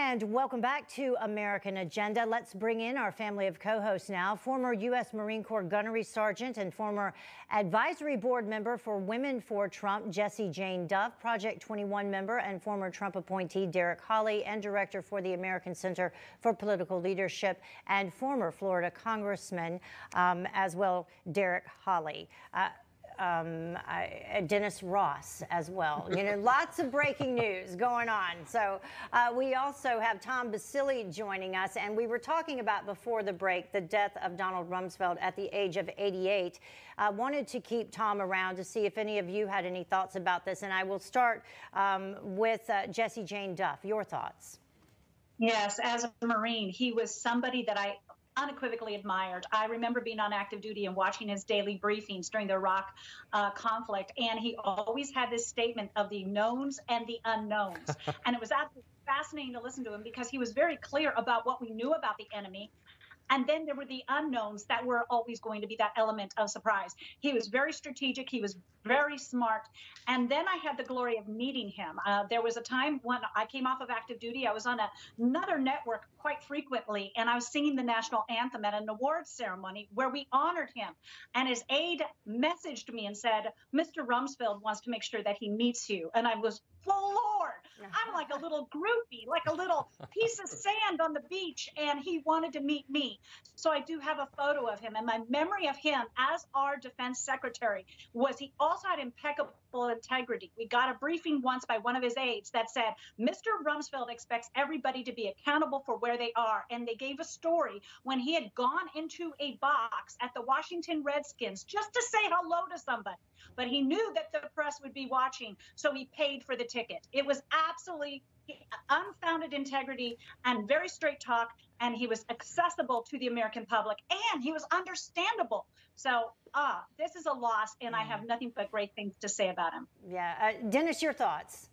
And welcome back to American Agenda. Let's bring in our family of co-hosts now. Former U.S. Marine Corps Gunnery Sergeant and former Advisory Board member for Women for Trump, Jessie Jane Duff, Project 21 member and former Trump appointee Derrick Hollie, and director for the American Center for Political Leadership, and former Florida Congressman as well, Derrick Hollie. Dennis Ross as well. You know, lots of breaking news going on. So we also have Tom Basile joining us, and we were talking about before the break the death of Donald Rumsfeld at the age of 88. Wanted to keep Tom around to see if any of you had any thoughts about this, and I will start with Jessie Jane Duff. Your thoughts? Yes, as a Marine, he was somebody that I unequivocally admired. I remember being on active duty and watching his daily briefings during the Iraq conflict, and he always had this statement of the knowns and the unknowns. And it was absolutely fascinating to listen to him because he was very clear about what we knew about the enemy. And then there were the unknowns that were always going to be that element of surprise. He was very strategic. He was very smart. And then I had the glory of meeting him. There was a time when I came off of active duty. I was on another network quite frequently, and I was singing the national anthem at an awards ceremony where we honored him. And his aide messaged me and said, "Mr. Rumsfeld wants to make sure that he meets you." And I was floored. I'm like a little groupie, like a little piece of sand on the beach, and he wanted to meet me. So I do have a photo of him, and my memory of him as our defense secretary was he also had impeccable integrity. We got a briefing once by one of his aides that said, "Mr. Rumsfeld expects everybody to be accountable for where they are." And they gave a story when he had gone into a box at the Washington Redskins just to say hello to somebody. But he knew that the press would be watching, so he paid for the ticket. It was absolutely unfounded integrity and very straight talk, and he was accessible to the American public, and he was understandable. So this is a loss, and I have nothing but great things to say about him. Yeah. Dennis, your thoughts?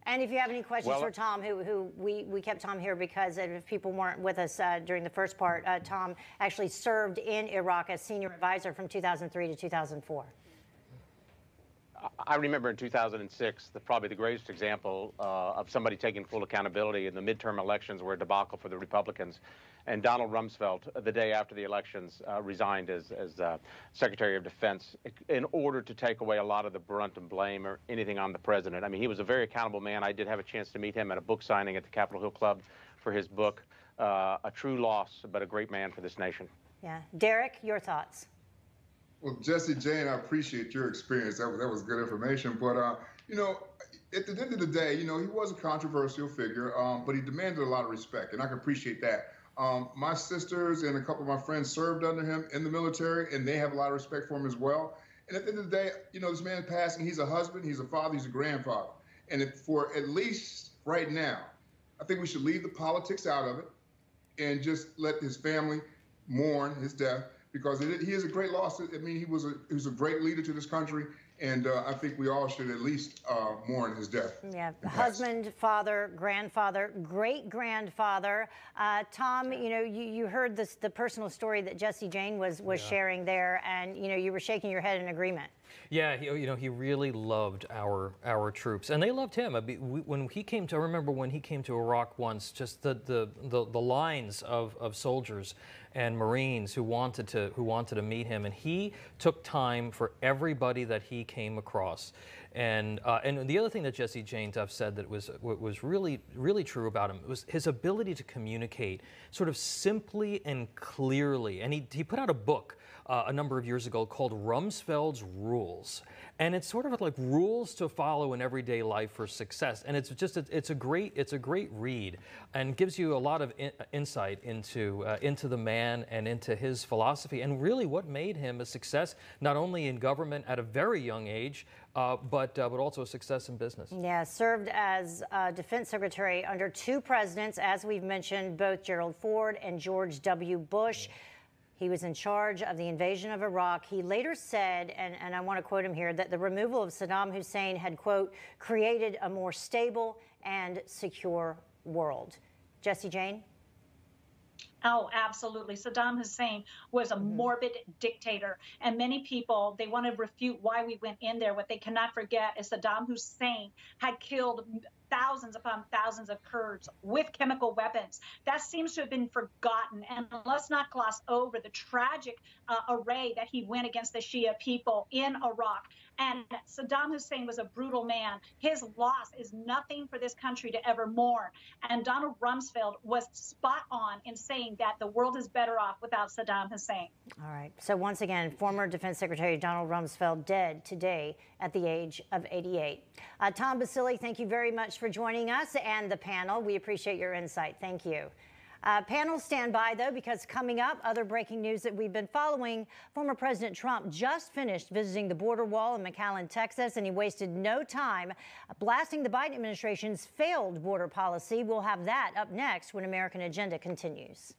And if you have any questions for Tom, who we kept Tom here because if people weren't with us during the first part, Tom actually served in Iraq as senior advisor from 2003 to 2004. I remember in 2006, probably the greatest example of somebody taking full accountability in the midterm elections were a debacle for the Republicans. And Donald Rumsfeld, the day after the elections, resigned as Secretary of Defense in order to take away a lot of the brunt and blame or anything on the president. I mean, he was a very accountable man. I did have a chance to meet him at a book signing at the Capitol Hill Club for his book, A True Loss, but a great man for this nation. Yeah. Derrick, your thoughts? Well, Jessie Jane, I appreciate your experience. That was good information. But, you know, at the end of the day, you know, he was a controversial figure, but he demanded a lot of respect, and I can appreciate that. My sisters and a couple of my friends served under him in the military, and they have a lot of respect for him as well. And at the end of the day, you know, this man passing, he's a husband, he's a father, he's a grandfather. And for at least right now, I think we should leave the politics out of it and just let his family mourn his death, because he is a great loss. I mean, he was a great leader to this country, and I think we all should at least mourn his death. Yeah, husband, father, grandfather, great-grandfather. Tom, you know, you heard the personal story that Jessie Jane was sharing there, and you know, you were shaking your head in agreement. Yeah, you know, he really loved our troops, and they loved him. I mean, when he came to, I remember when he came to Iraq once, just the lines of soldiers and Marines who wanted to meet him, and he took time for everybody that he came across. And the other thing that Jessie Jane Duff said that was really true about him was his ability to communicate sort of simply and clearly. And he put out a book a number of years ago called Rumsfeld's Rules. And it's sort of like rules to follow in everyday life for success. And it's just, it's a great read, and gives you a lot of insight into the man and into his philosophy, and really what made him a success, not only in government at a very young age, but also a success in business. Yeah, served as Defense Secretary under two presidents, as we've mentioned, both Gerald Ford and George W. Bush. He was in charge of the invasion of Iraq. He later said, and I want to quote him here, that the removal of Saddam Hussein had, quote, created a more stable and secure world. Jessie Jane? Oh, absolutely. Saddam Hussein was a morbid dictator, and many people, they want to refute why we went in there. What they cannot forget is Saddam Hussein had killed thousands upon thousands of Kurds with chemical weapons. That seems to have been forgotten. And let's not gloss over the tragic array that he went against the Shia people in Iraq. And Saddam Hussein was a brutal man. His loss is nothing for this country to ever mourn. And Donald Rumsfeld was spot on in saying that the world is better off without Saddam Hussein. All right. So once again, former Defense Secretary Donald Rumsfeld dead today at the age of 88. Tom Basile, thank you very much for joining us and the panel. We appreciate your insight. Thank you. Panel, stand by, though, because coming up, other breaking news that we've been following. Former President Trump just finished visiting the border wall in McAllen, Texas, and he wasted no time blasting the Biden administration's failed border policy. We'll have that up next when American Agenda continues.